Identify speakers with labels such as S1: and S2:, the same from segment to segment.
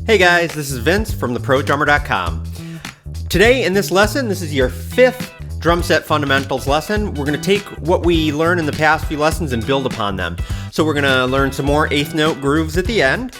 S1: Hey guys, this is Vince from TheProDrummer.com. Today in this lesson, this is your 5th drum set fundamentals lesson. We're going to take what we learned in the past few lessons and build upon them. So we're going to learn some more 8th note grooves at the end.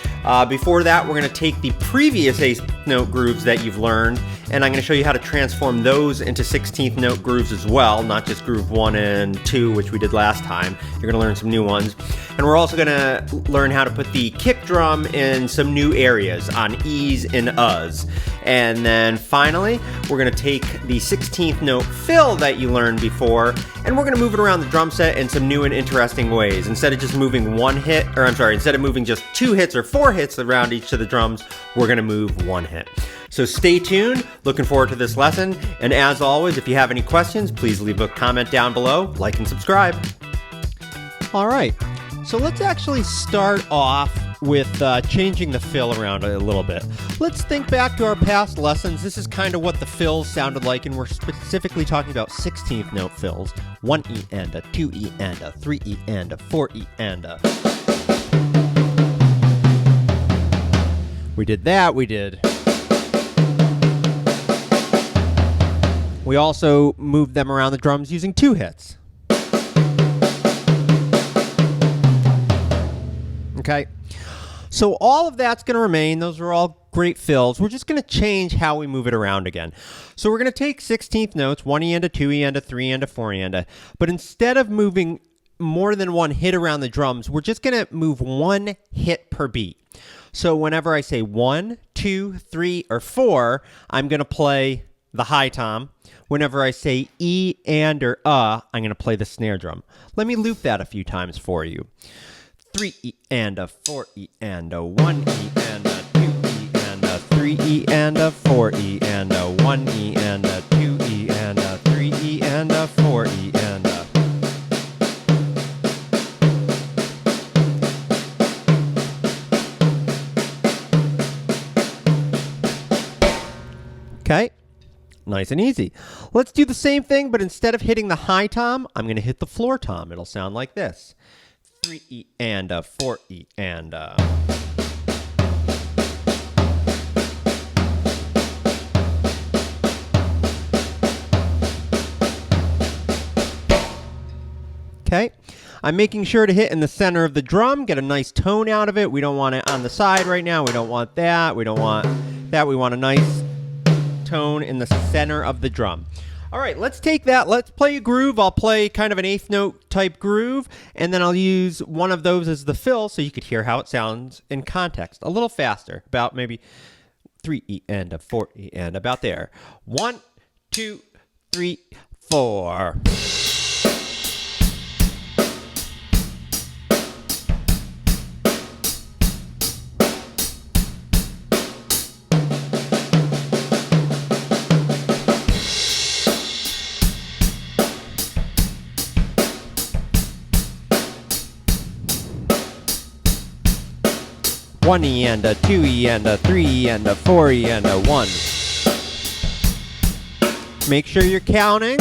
S1: Before that, we're going to take the previous 8th note grooves that you've learned, and I'm going to show you how to transform those into 16th note grooves as well, not just groove 1 and 2, which we did last time. You're going to learn some new ones. And we're also going to learn how to put the kick drum in some new areas on E's and U's. And then finally, we're going to take the 16th note fill that you learned before, and we're going to move it around the drum set in some new and interesting ways. Instead of just moving instead of moving just 2 hits or 4 hits around each of the drums, we're going to move 1 hit. So stay tuned, looking forward to this lesson, and as always, if you have any questions, please leave a comment down below, like and subscribe. All right, so let's actually start off with changing the fill around a little bit. Let's think back to our past lessons. This is kind of what the fills sounded like, and we're specifically talking about 16th note fills. 1E and a 2E and a 3E and a 4E and a. We did that, We also moved them around the drums using 2 hits. Okay, so all of that's going to remain. Those are all great fills. We're just going to change how we move it around again. So we're going to take 16th notes, 1E and a 2E and a 3 and a 4 and a, but instead of moving more than 1 hit around the drums, we're just going to move 1 hit per beat. So whenever I say 1, 2, 3, or 4, I'm going to play the high tom. Whenever I say E and or I'm going to play the snare drum. Let me loop that a few times for you. 3E and a 4E and a 1E and a 2E and a 3E and a 4E and a 1E and a 2E and a 3E and a 4E and a. Okay, nice and easy. Let's do the same thing, but instead of hitting the high tom, I'm going to hit the floor tom. It'll sound like this. 3E and a 4E and a. Okay, I'm making sure to hit in the center of the drum, get a nice tone out of it. We don't want it on the side right now. We don't want that. We don't want that. We want a nice tone in the center of the drum. All right, let's take that. Let's play a groove. I'll play kind of an 8th note type groove, and then I'll use one of those as the fill so you could hear how it sounds in context. A little faster, about maybe 3E and a 4E and about there. 1, 2, 3, 4. One E and a 2E and a 3E and a 4E and a 1. Make sure you're counting.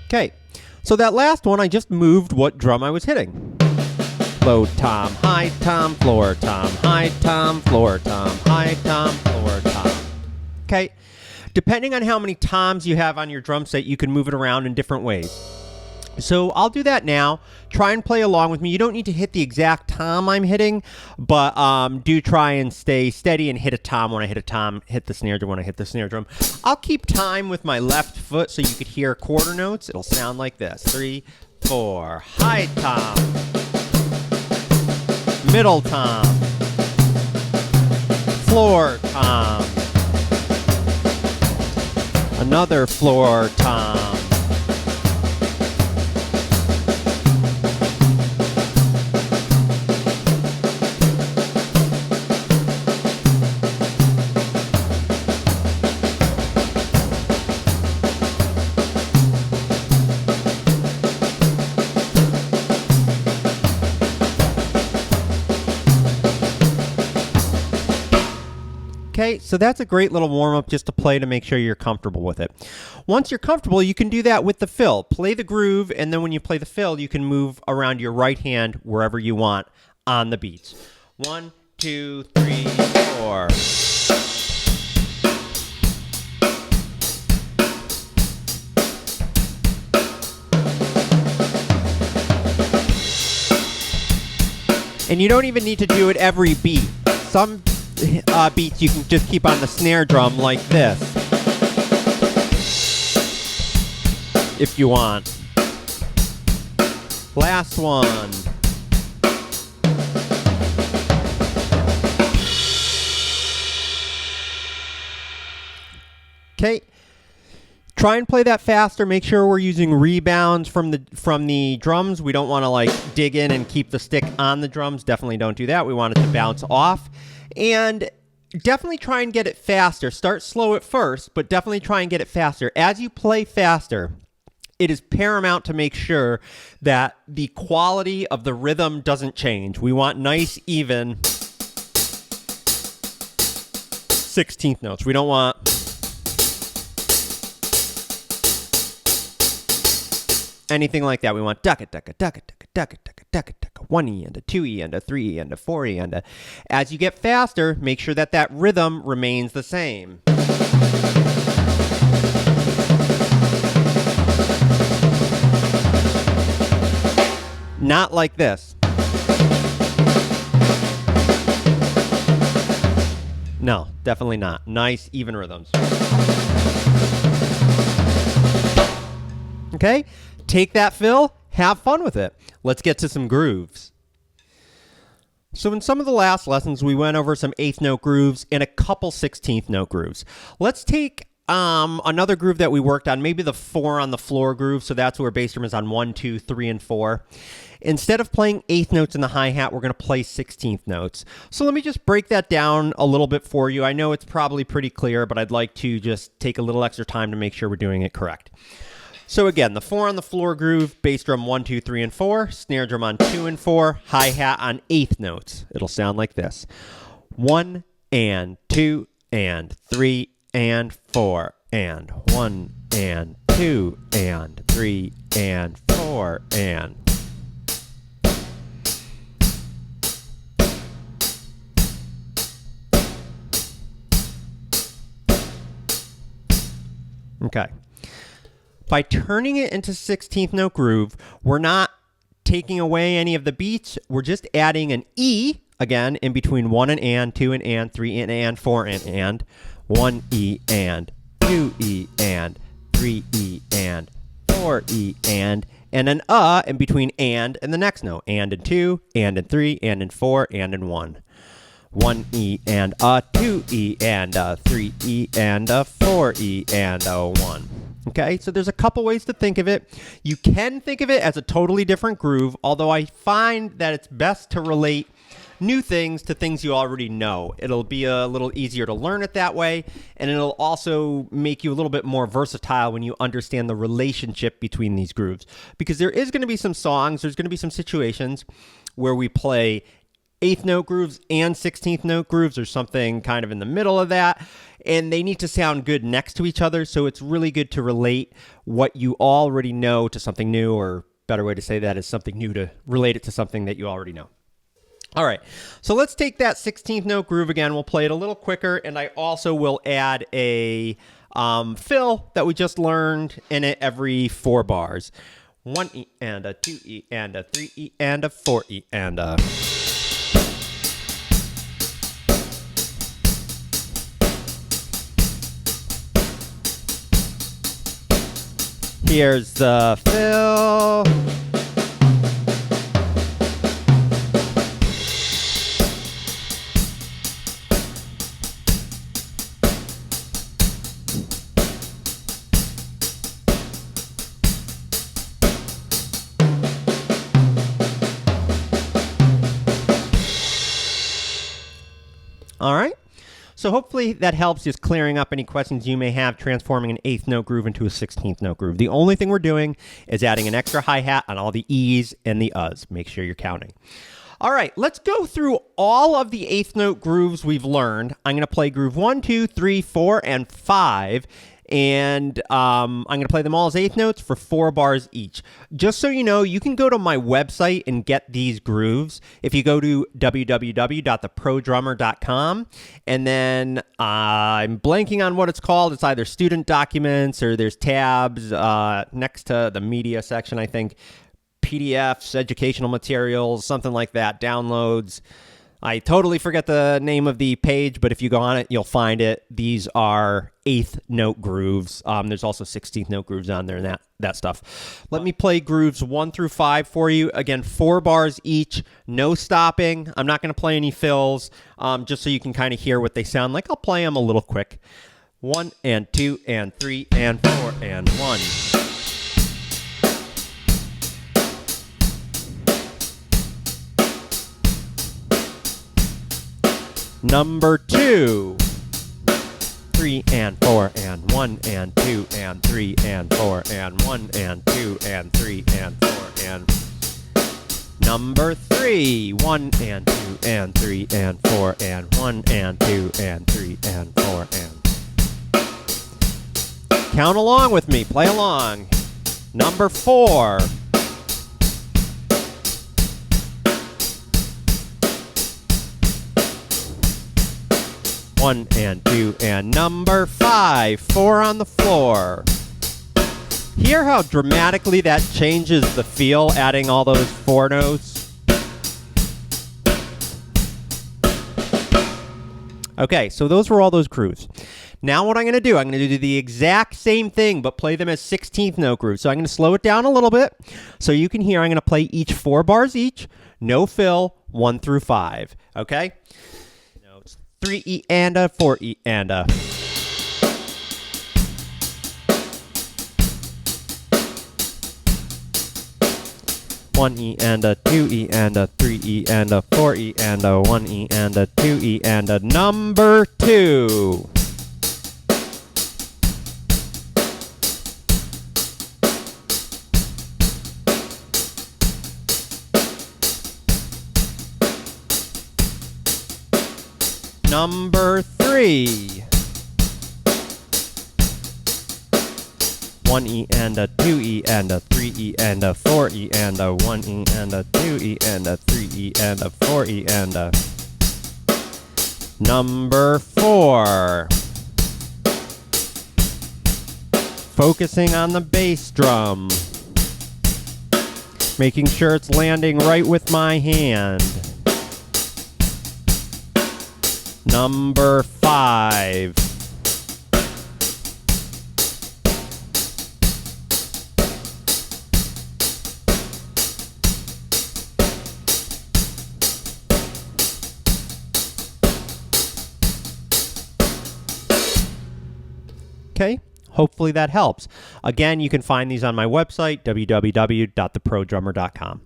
S1: Okay, so that last one I just moved what drum I was hitting. Low tom, high tom, floor tom, high tom, floor tom, high tom, floor tom. Okay. Depending on how many toms you have on your drum set, you can move it around in different ways. So I'll do that now. Try and play along with me. You don't need to hit the exact tom I'm hitting, but do try and stay steady and hit a tom when I hit a tom, hit the snare drum when I hit the snare drum. I'll keep time with my left foot so you could hear quarter notes. It'll sound like this. 3, 4, high tom, middle tom, floor tom, another floor tom. Okay, so that's a great little warm-up just to play to make sure you're comfortable with it. Once you're comfortable, you can do that with the fill. Play the groove, and then when you play the fill, you can move around your right hand wherever you want on the beats. 1, 2, 3, 4. And you don't even need to do it every beat. Some beats you can just keep on the snare drum like this if you want. Last one. Okay. Try and play that faster. Make sure we're using rebounds from the drums. We don't want to like dig in and keep the stick on the drums. Definitely don't do that. We want it to bounce off. And definitely try and get it faster. Start slow at first, but definitely try and get it faster. As you play faster, it is paramount to make sure that the quality of the rhythm doesn't change. We want nice, even 16th notes. We don't want anything like that. We want ducka, ducka, ducka, ducka, ducka, ducka, ducka, ducka, 1E and a 2E and a 3E and a 4E and a... As you get faster, make sure that that rhythm remains the same. Not like this. No, definitely not. Nice, even rhythms. Okay? Take that fill, have fun with it. Let's get to some grooves. So in some of the last lessons, we went over some 8th note grooves and a couple 16th note grooves. Let's take another groove that we worked on, maybe the 4 on the floor groove. So that's where bass drum is on 1, 2, 3, and 4. Instead of playing 8th notes in the hi-hat, we're going to play 16th notes. So let me just break that down a little bit for you. I know it's probably pretty clear, but I'd like to just take a little extra time to make sure we're doing it correct. So again, the 4 on the floor groove, bass drum 1, 2, 3, and 4, snare drum on 2 and 4, hi-hat on 8th notes. It'll sound like this. 1 and 2 and 3 and 4 and 1 and 2 and 3 and 4 and... Okay. By turning it into 16th note groove, we're not taking away any of the beats. We're just adding an E, again, in between 1 and, 2 and, 3 and, 4 and, 1 E and, 2 E and, 3 E and, 4 E and an in between and the next note. And 2, and 3, and 4, and 1. 1 E and a 2 E and a 3 E and a 4 E and a 1. Okay, so there's a couple ways to think of it. You can think of it as a totally different groove, although I find that it's best to relate new things to things you already know. It'll be a little easier to learn it that way, and it'll also make you a little bit more versatile when you understand the relationship between these grooves. Because there is going to be some songs, there's going to be some situations where we play 8th note grooves and 16th note grooves, or something kind of in the middle of that, and they need to sound good next to each other. So it's really good to relate what you already know to something new, or better way to say that is something new to relate it to something that you already know. All right, so let's take that 16th note groove again. We'll play it a little quicker, and I also will add a fill that we just learned in it every 4 bars. 1 E and a 2 E and a 3 E and a 4 E and a... Here's the fill. All right. So hopefully that helps just clearing up any questions you may have transforming an 8th note groove into a 16th note groove. The only thing we're doing is adding an extra hi-hat on all the E's and the U's. Make sure you're counting. All right, let's go through all of the eighth note grooves we've learned. I'm going to play groove 1, 2, 3, 4, and 5. And I'm going to play them all as eighth notes for 4 bars each. Just so you know, you can go to my website and get these grooves. If you go to www.TheProDrummer.com, and then I'm blanking on what it's called. It's either student documents or there's tabs next to the media section, I think. PDFs, educational materials, something like that, downloads. I totally forget the name of the page, but if you go on it, you'll find it. These are eighth note grooves. There's also 16th note grooves on there and that stuff. Let me play grooves 1 through 5 for you. Again, 4 bars each, no stopping. I'm not going to play any fills, just so you can kind of hear what they sound like. I'll play them a little quick. 1 and 2 and 3 and 4 and 1. Number 2, 3 and 4 and 1 and 2 and 3 and 4 and 1 and 2 and 3 and 4 and number 3, 1 and 2 and 3 and 4 and 1 and 2 and 3 and 4 and count along with me, play along. Number 4. 1 and 2 and number 5, 4 on the floor. Hear how dramatically that changes the feel, adding all those 4 notes? Okay, so those were all those grooves. Now what I'm going to do, I'm going to do the exact same thing, but play them as 16th note grooves. So I'm going to slow it down a little bit so you can hear. I'm going to play each 4 bars each, no fill, 1 through 5. Okay? 3 E and a 4 E and a. One E and a 2 E and a 3 E and a 4 E and a 1 E and a 2 E and a number 2. Number 3. 1 E and a 2 E and a 3 E and a 4 E and a 1 E and a 2 E and a 3 E and a 4 E and a number 4. Focusing on the bass drum. Making sure it's landing right with my hand. Number 5. Okay, hopefully that helps. Again, you can find these on my website, www.theprodrummer.com.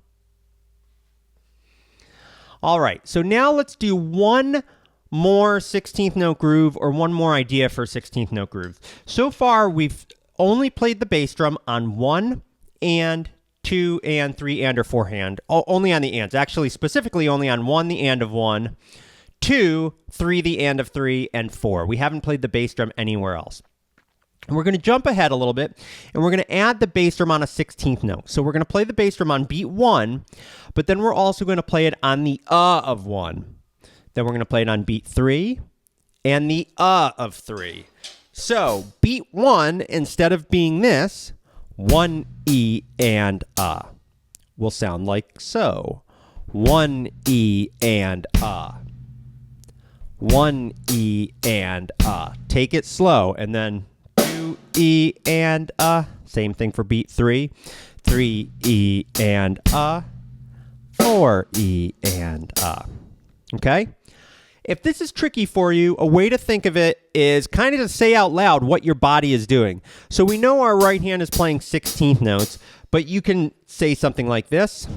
S1: All right, so now let's do one more 16th note groove, or one more idea for 16th note groove. So far, we've only played the bass drum on 1 and 2 and 3 and or 4 hand, only on the ands. Actually, specifically only on 1, the and of 1, 2, 3, the and of 3, and 4. We haven't played the bass drum anywhere else. And we're going to jump ahead a little bit, and we're going to add the bass drum on a 16th note. So we're going to play the bass drum on beat 1, but then we're also going to play it on the of 1. Then we're going to play it on beat 3 and the of 3. So beat 1, instead of being this, 1 E and will sound like so. 1 E and 1 E and Take it slow, and then 2 E and Same thing for beat 3. 3 E and 4 E and Okay? If this is tricky for you, a way to think of it is kind of to say out loud what your body is doing. So we know our right hand is playing 16th notes, but you can say something like this: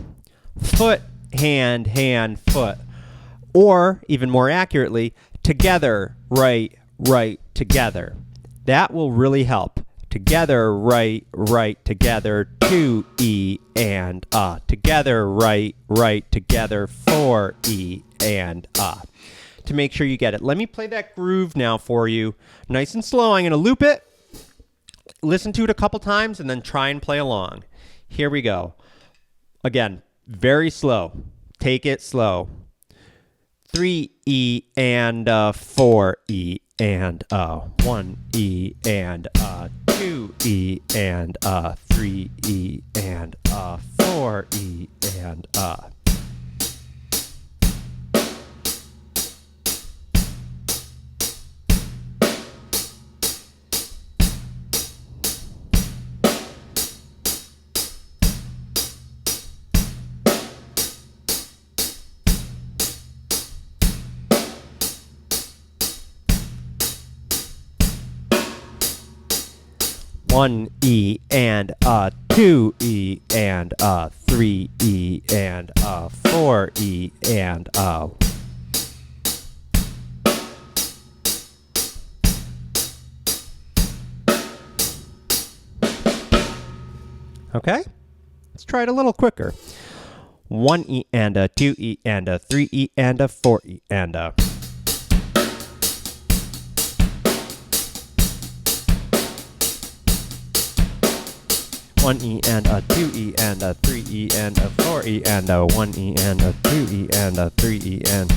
S1: foot, hand, hand, foot. Or, even more accurately, together, right, right, together. That will really help. together, right, right, together, 2 E and together, right, right, together, 4 E and to make sure you get it. Let me play that groove now for you, nice and slow. I'm going to loop it, listen to it a couple times, and then try and play along. Here we go. Again, very slow. Take it slow. 3 E and 4 E and 1 E and 2 E and 3 E and 4 E and one E and 2 E and 3 E and 4 E and Okay, let's try it a little quicker. 1 E and 2 E and 3 E and 4 E and 1 E and 2 E and 3 E and 4 E and 1 E and 2 E and 3 E and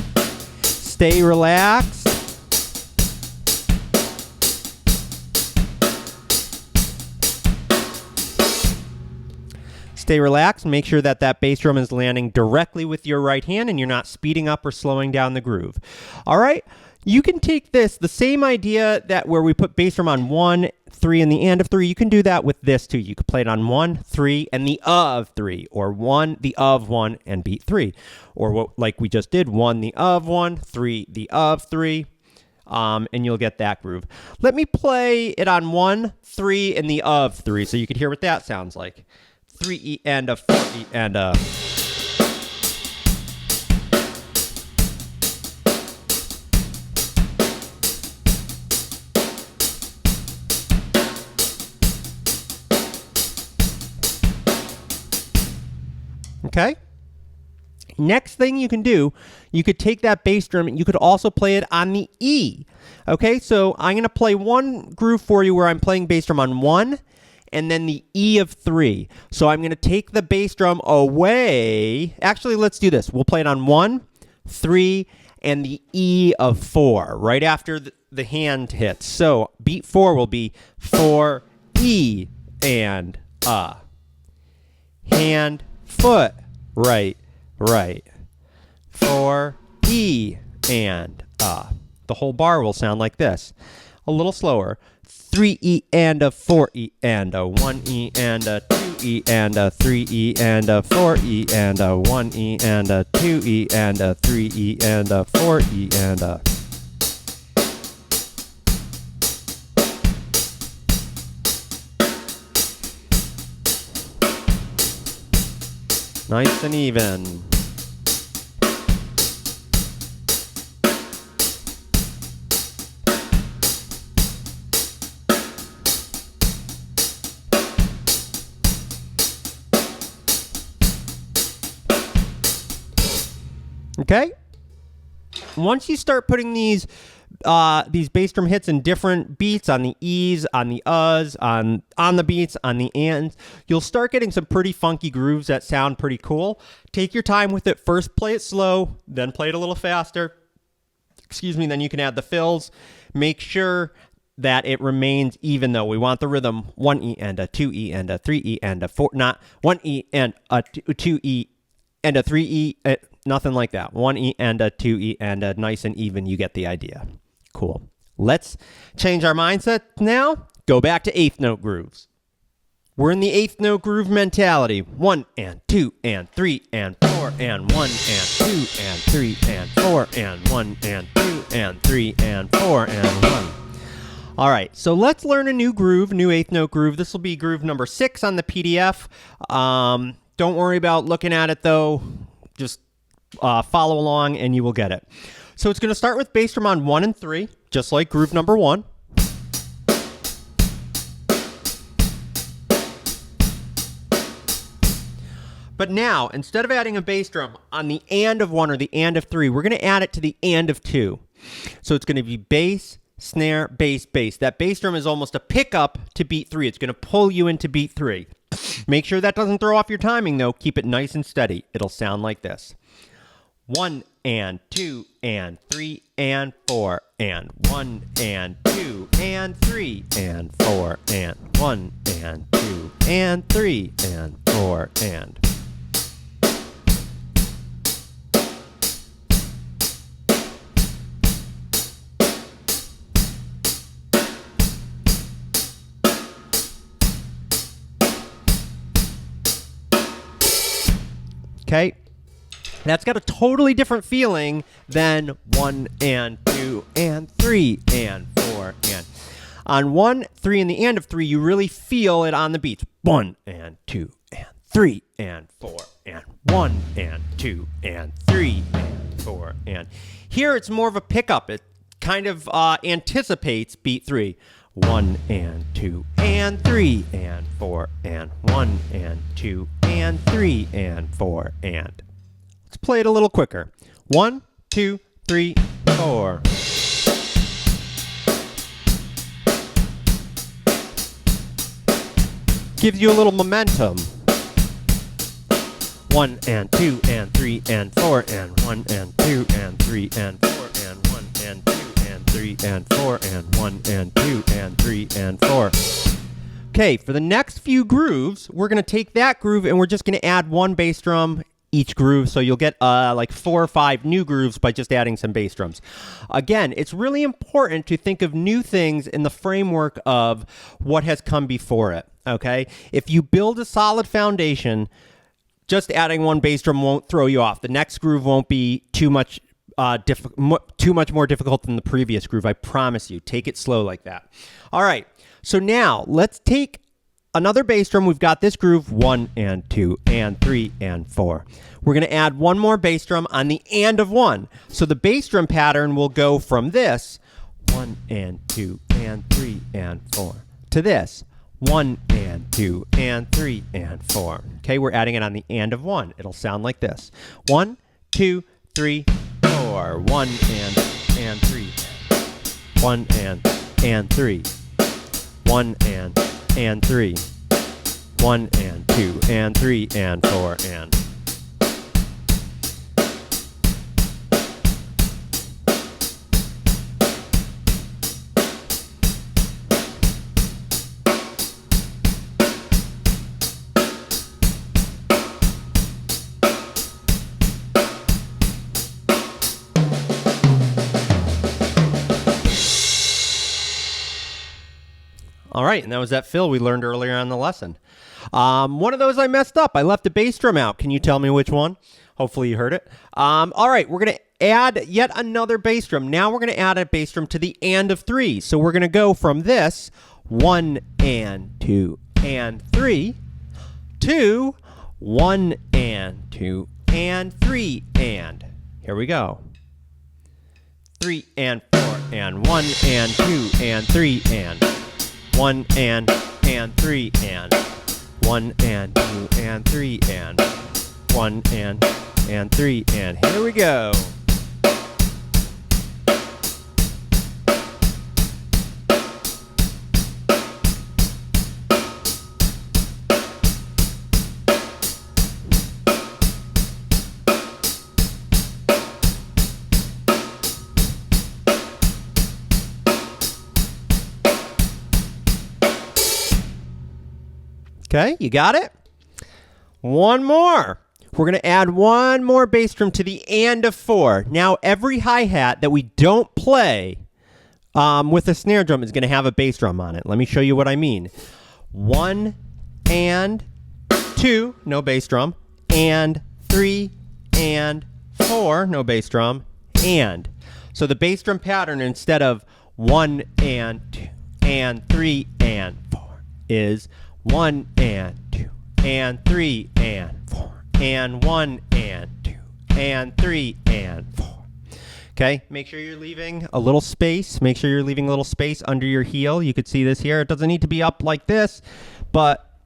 S1: stay relaxed. Stay relaxed. Make sure that that bass drum is landing directly with your right hand and you're not speeding up or slowing down the groove. All right. You can take this, the same idea that where we put bass drum on 1, 3, and the and of 3, you can do that with this too. You could play it on 1, 3, and the of 3, or 1, the of 1, and beat 3. Or what, like we just did, 1, the of 1, 3, the of 3, and you'll get that groove. Let me play it on 1, 3, and the of 3 so you can hear what that sounds like. 3 E and 4 E and Okay. Next thing you can do, you could take that bass drum and you could also play it on the E. Okay, so I'm going to play one groove for you where I'm playing bass drum on 1 and then the E of 3. So I'm going to take the bass drum away. Actually, let's do this. We'll play it on 1, 3, and the E of 4 right after the hand hits. So beat 4 will be 4 E and hand, foot, right, right. 4 E and the whole bar will sound like this. A little slower. 3 E and 4 E and 1 E and 2 E and 3 E and 4 E and 1 E and 2 E and 3 E and 4 E and nice and even. Okay? Once you start putting these bass drum hits in different beats on the E's, on the U's, on the beats, on the ands, you'll start getting some pretty funky grooves that sound pretty cool. Take your time with it. First play it slow, then play it a little faster. Excuse me, then you can add the fills. Make sure that it remains even though. We want the rhythm 1 E and 2 E and 3 E and 4, not 1 E and 2 E and 3 E, nothing like that. 1 E and 2 E and nice and even. You get the idea. Cool. Let's change our mindset now. Go back to eighth note grooves. We're in the eighth note groove mentality. 1 and 2 and 3 and 4 and 1 and 2 and 3 and 4 and 1 and 2 and 3 and 4 and 1. All right, so let's learn a new groove, new eighth note groove. This will be groove number 6 on the PDF. Don't worry about looking at it though. Just follow along and you will get it. So it's going to start with bass drum on 1 and 3, just like groove number 1. But now, instead of adding a bass drum on the and of 1 or the and of 3, we're going to add it to the and of 2. So it's going to be bass, snare, bass, bass. That bass drum is almost a pickup to beat 3. It's going to pull you into beat 3. Make sure that doesn't throw off your timing, though. Keep it nice and steady. It'll sound like this. 1 and 2 and 3 and 4 and 1 and 2 and 3 and 4 and 1 and 2 and 3 and 4 and. Okay, that's got a totally different feeling than 1 and 2 and 3 and 4 and. On 1, 3, and the and of 3, you really feel it on the beats. 1 and 2 and 3 and 4 and 1 and 2 and 3 and 4 and. Here it's more of a pickup. It kind of anticipates beat 3. 1 and 2 and 3 and 4 and 1 and 2 and 3 and 4 and. Let's play it a little quicker. 1, 2, 3, 4. Gives you a little momentum. 1 and 2 and 3 and 4 and 1 and 2 and 3 and 4 and 1 and 2 and 3 and 4 and 1 and 2 and 3 and 4. Okay, for the next few grooves, we're going to take that groove and we're just going to add one bass drum each groove, so you'll get like 4 or 5 new grooves by just adding some bass drums. Again, it's really important to think of new things in the framework of what has come before it, okay? If you build a solid foundation, just adding one bass drum won't throw you off. The next groove won't be too much more difficult than the previous groove. I promise you. Take it slow like that. All right. So now let's take another bass drum. We've got this groove 1 and 2 and 3 and 4. We're going to add one more bass drum on the and of 1. So the bass drum pattern will go from this 1 and 2 and 3 and 4 to this 1 and 2 and 3 and 4. Okay, we're adding it on the and of 1. It'll sound like this. 1, 2, 3, 4. 1 and 3. 1 and 3. 1 and 3. 1 and 2 and 3 and 4 and. All right, and that was that fill we learned earlier on the lesson. One of those I messed up. I left a bass drum out. Can you tell me which one? Hopefully you heard it. All right, we're going to add yet another bass drum. Now we're going to add a bass drum to the and of 3. So we're going to go from this 1 and 2 and 3 to 1 and 2 and 3 and. Here we go. 3 and 4 and 1 and 2 and 3 and. 1 and 3 and 1 and 2 and 3 and 1 and 3 and here we go. Okay, you got it? One more. We're going to add one more bass drum to the and of 4. Now, every hi-hat that we don't play with a snare drum is going to have a bass drum on it. Let me show you what I mean. 1 and 2, no bass drum. And 3 and 4, no bass drum. And. So the bass drum pattern, instead of 1 and 2 and 3 and 4, is 1 and 2 and 3 and 4 and 1 and 2 and 3 and 4. Okay, make sure you're leaving a little space. Make sure you're leaving a little space under your heel. You could see this here. It doesn't need to be up like this, but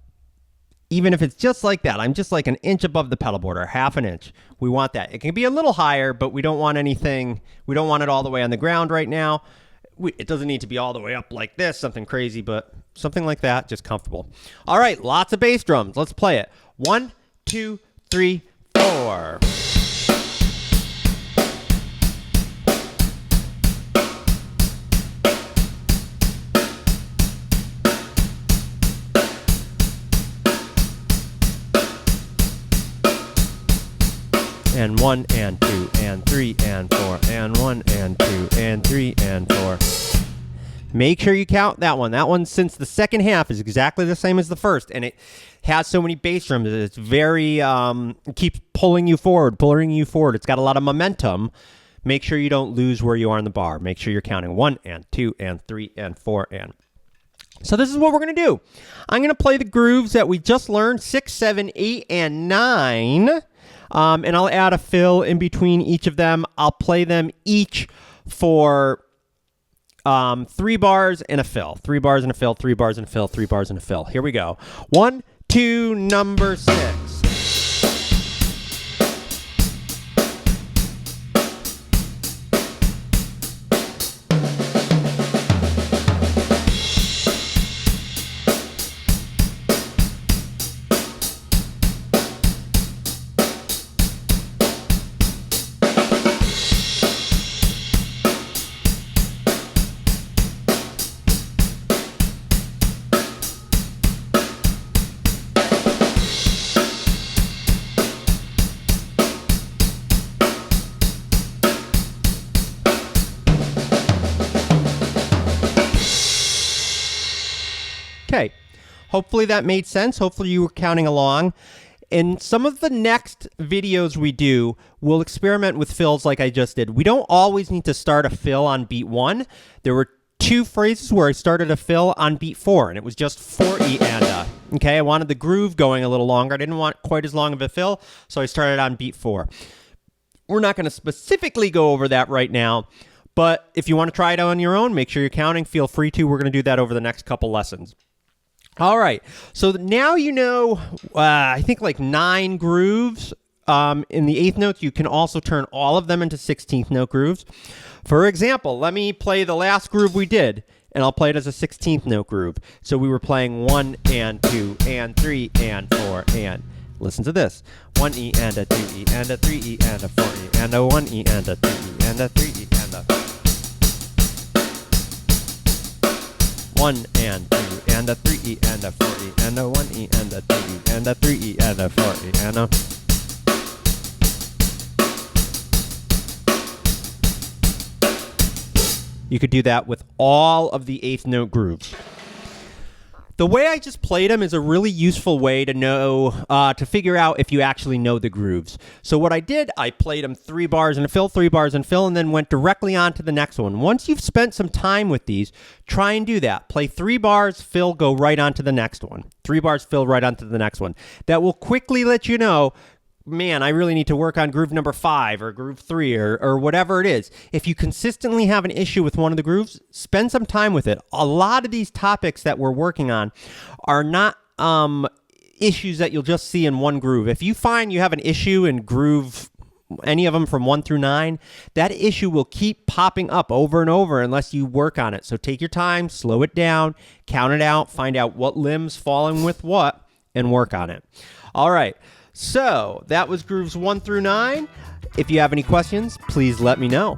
S1: Even if it's just like that, I'm just like an inch above the pedal board or half an inch. We want that. It can be a little higher, but we don't want anything. We don't want it all the way on the ground right now. It doesn't need to be all the way up like this, something crazy, but something like that, just comfortable. All right, lots of bass drums. Let's play it. 1, 2, 3, 4. And 1 and 2 and 3 and 4 and 1 and 2 and 3 and 4. Make sure you count that one. That one, since the second half is exactly the same as the first, and it has so many bass drums, it's very it keeps pulling you forward. It's got a lot of momentum. Make sure you don't lose where you are in the bar. Make sure you're counting 1 and 2 and 3 and 4 and. So this is what we're going to do. I'm going to play the grooves that we just learned, 6, 7, 8, and 9. And I'll add a fill in between each of them. I'll play them each for 3 bars and a fill. 3 bars and a fill, 3 bars and a fill, 3 bars and a fill. Here we go. 1, 2, number 6. Okay, hopefully that made sense. Hopefully you were counting along. In some of the next videos we do, we'll experiment with fills like I just did. We don't always need to start a fill on beat 1. There were 2 phrases where I started a fill on beat 4, and it was just 4 E and A. Okay, I wanted the groove going a little longer. I didn't want quite as long of a fill, so I started on beat 4. We're not going to specifically go over that right now, but if you want to try it on your own, make sure you're counting. Feel free to. We're going to do that over the next couple lessons. All right, so now you know, I think like 9 grooves in the 8th notes. You can also turn all of them into 16th note grooves. For example, let me play the last groove we did, and I'll play it as a 16th note groove. So we were playing 1 and 2 and 3 and 4 and, listen to this, 1 E and a 2 E and a 3 E and a 4 E and a 1 E and a 2 E and a 3 E and a 1 and 2 and a 3 E and a 4 E and a 1 E and a 2 E and a 3 E and a 4 E and a. You could do that with all of the 8th note grooves. The way I just played them is a really useful way to know, to figure out if you actually know the grooves. So what I did, I played them 3 bars and a fill, 3 bars and fill, and then went directly on to the next one. Once you've spent some time with these, try and do that. Play 3 bars, fill, go right on to the next one. 3 bars, fill, right on to the next one. That will quickly let you know, man, I really need to work on groove number 5 or groove 3 or whatever it is. If you consistently have an issue with one of the grooves, spend some time with it. A lot of these topics that we're working on are not issues that you'll just see in one groove. If you find you have an issue in groove, any of them from 1 through 9, that issue will keep popping up over and over unless you work on it. So take your time, slow it down, count it out, find out what limbs fall in with what, and work on it. All right. So that was grooves 1 through 9. If you have any questions, please let me know.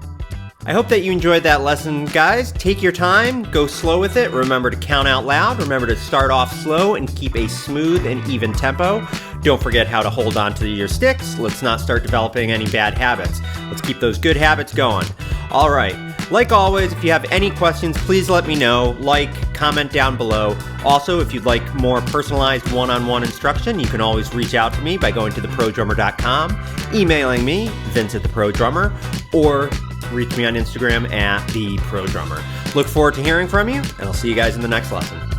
S1: I hope that you enjoyed that lesson, guys. Take your time, go slow with it. Remember to count out loud. Remember to start off slow and keep a smooth and even tempo. Don't forget how to hold on to your sticks. Let's not start developing any bad habits. Let's keep those good habits going. All right. Like always, if you have any questions, please let me know. Like, comment down below. Also, if you'd like more personalized one-on-one instruction, you can always reach out to me by going to TheProDrummer.com, emailing me, Vince@TheProDrummer, or reach me on Instagram @TheProDrummer. Look forward to hearing from you, and I'll see you guys in the next lesson.